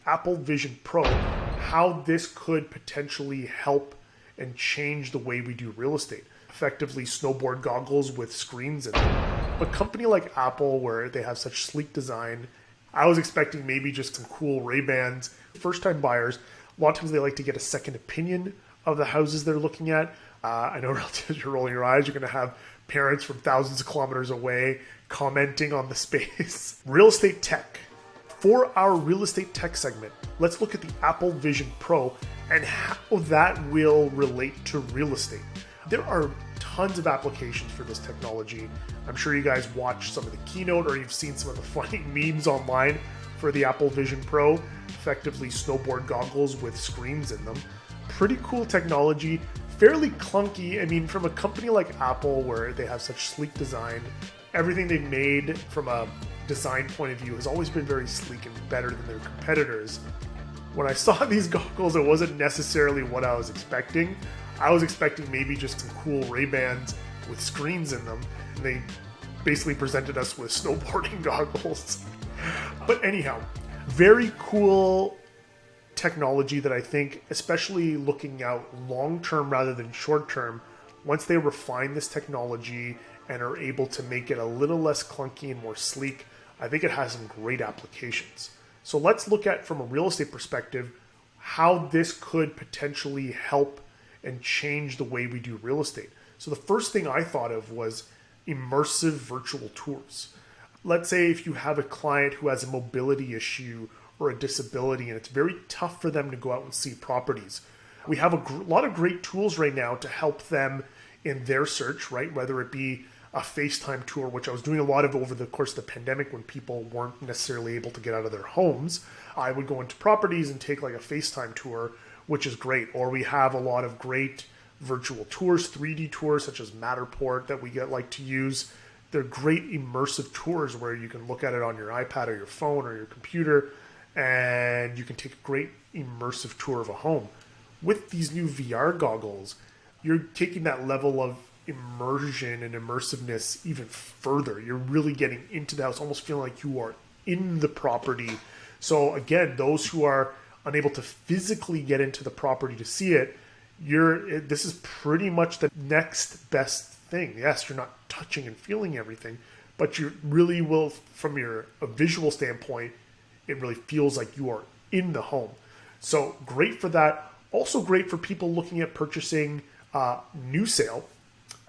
Apple Vision Pro, how this could potentially help and change the way we do real estate. Effectively snowboard goggles with screens in them. A company like Apple, where they have such sleek design, I was expecting maybe just some cool Ray-Bans. First-time buyers, a lot of times they like to get a second opinion of the houses they're looking at. I know relatives are rolling your eyes. You're going to have parents from thousands of kilometers away commenting on the space. Real estate tech. For our real estate tech segment, let's look at the Apple Vision Pro and how that will relate to real estate. There are tons of applications for this technology. I'm sure you guys watched some of the keynote or you've seen some of the funny memes online for the Apple Vision Pro, effectively snowboard goggles with screens in them. Pretty cool technology, fairly clunky. I mean, from a company like Apple, where they have such sleek design, everything they've made from a design point of view has always been very sleek and better than their competitors. When I saw these goggles, it wasn't necessarily what I was expecting. I was expecting maybe just some cool Ray-Bans with screens in them. And they basically presented us with snowboarding goggles. But anyhow, very cool technology that I think, especially looking out long-term rather than short-term, once they refine this technology and are able to make it a little less clunky and more sleek, I think it has some great applications. So let's look at, from a real estate perspective, how this could potentially help and change the way we do real estate. So the first thing I thought of was immersive virtual tours. Let's say if you have a client who has a mobility issue or a disability and it's very tough for them to go out and see properties. We have a lot of great tools right now to help them in their search, right? Whether it be a FaceTime tour, which I was doing a lot of over the course of the pandemic when people weren't necessarily able to get out of their homes. I would go into properties and take like a FaceTime tour, which is great. Or we have a lot of great virtual tours, 3D tours such as Matterport that we like to use. They're great immersive tours where you can look at it on your iPad or your phone or your computer, and you can take a great immersive tour of a home. With these new VR goggles, you're taking that level of immersion and immersiveness even further. You're really getting into the house, almost feeling like you are in the property. So again, those who are unable to physically get into the property to see it, this is pretty much the next best thing. Yes, you're not touching and feeling everything, but you really will, from a visual standpoint, it really feels like you are in the home. So great for that. Also great for people looking at purchasing new sale.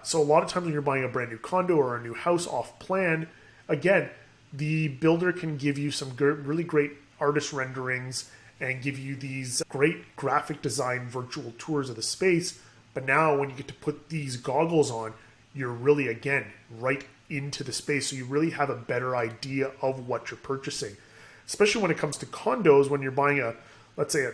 So a lot of times when you're buying a brand new condo or a new house off plan, again, the builder can give you some really great artist renderings and give you these great graphic design virtual tours of the space. But now when you get to put these goggles on, you're really, again, right into the space. So you really have a better idea of what you're purchasing. Especially when it comes to condos, when you're buying let's say a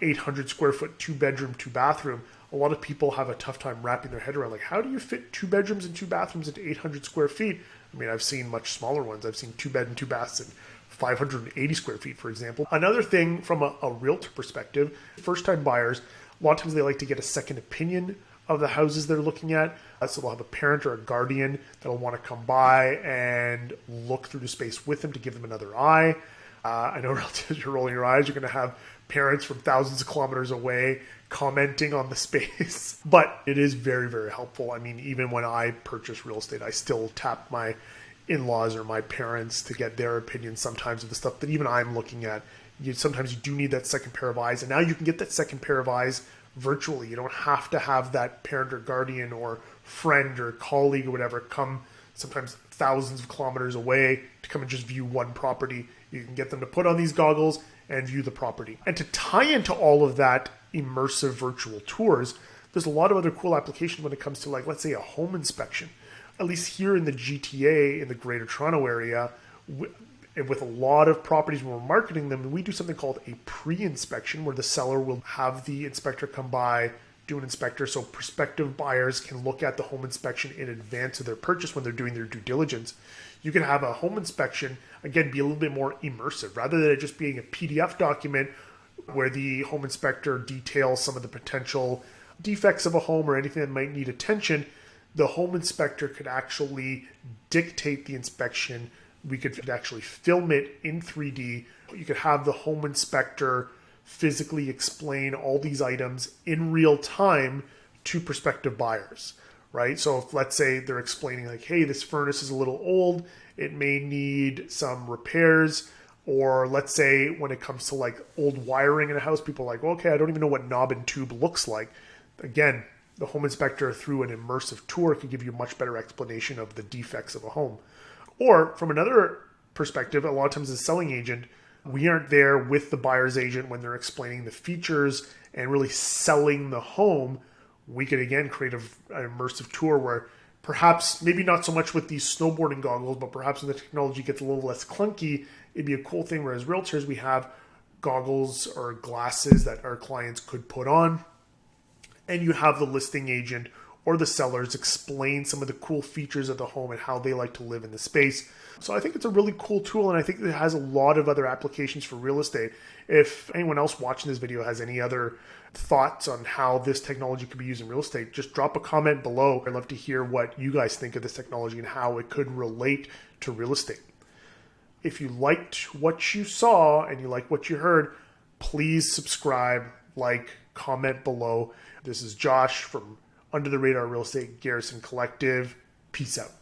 800 square foot, 2-bedroom, 2-bathroom, a lot of people have a tough time wrapping their head around, like, how do you fit 2 bedrooms and 2 bathrooms into 800 square feet? I mean, I've seen much smaller ones. I've seen 2-bed and 2-baths in 580 square feet, for example. Another thing from a realtor perspective, first-time buyers, a lot of times they like to get a second opinion of the houses they're looking at. So they'll have a parent or a guardian that'll want to come by and look through the space with them to give them another eye. I know relatives are rolling your eyes. You're going to have parents from thousands of kilometers away commenting on the space. But it is very, very helpful. I mean, even when I purchase real estate, I still tap my in-laws or my parents to get their opinion sometimes of the stuff that even I'm looking at. Sometimes you do need that second pair of eyes. And now you can get that second pair of eyes virtually. You don't have to have that parent or guardian or friend or colleague or whatever come sometimes thousands of kilometers away to come and just view one property. You can get them to put on these goggles and view the property. And to tie into all of that immersive virtual tours, there's a lot of other cool applications when it comes to, like, let's say a home inspection. At least here in the GTA, in the Greater Toronto area, with a lot of properties when we're marketing them, we do something called a pre-inspection where the seller will have the inspector come by, do an inspector, so prospective buyers can look at the home inspection in advance of their purchase when they're doing their due diligence. You can have a home inspection, again, be a little bit more immersive. Rather than it just being a PDF document where the home inspector details some of the potential defects of a home or anything that might need attention, the home inspector could actually dictate the inspection We could actually film it in 3D. You could have the home inspector physically explain all these items in real time to prospective buyers, right? So if, let's say, they're explaining like, hey, this furnace is a little old, it may need some repairs. Or let's say when it comes to like old wiring in a house, people are like, well, okay, I don't even know what knob and tube looks like. Again, the home inspector through an immersive tour can give you a much better explanation of the defects of a home. Or from another perspective, a lot of times as a selling agent, we aren't there with the buyer's agent when they're explaining the features and really selling the home. We could again create an immersive tour where perhaps, maybe not so much with these snowboarding goggles, but perhaps when the technology gets a little less clunky, it'd be a cool thing where as realtors we have goggles or glasses that our clients could put on, and you have the listing agent or the sellers explain some of the cool features of the home and how they like to live in the space. So I think it's a really cool tool, and I think it has a lot of other applications for real estate. If anyone else watching this video has any other thoughts on how this technology could be used in real estate, just drop a comment below. I'd love to hear what you guys think of this technology and how it could relate to real estate. If you liked what you saw and you like what you heard, please subscribe, like, comment below. This is Josh from Under the Radar Real Estate Garrison Collective. Peace out.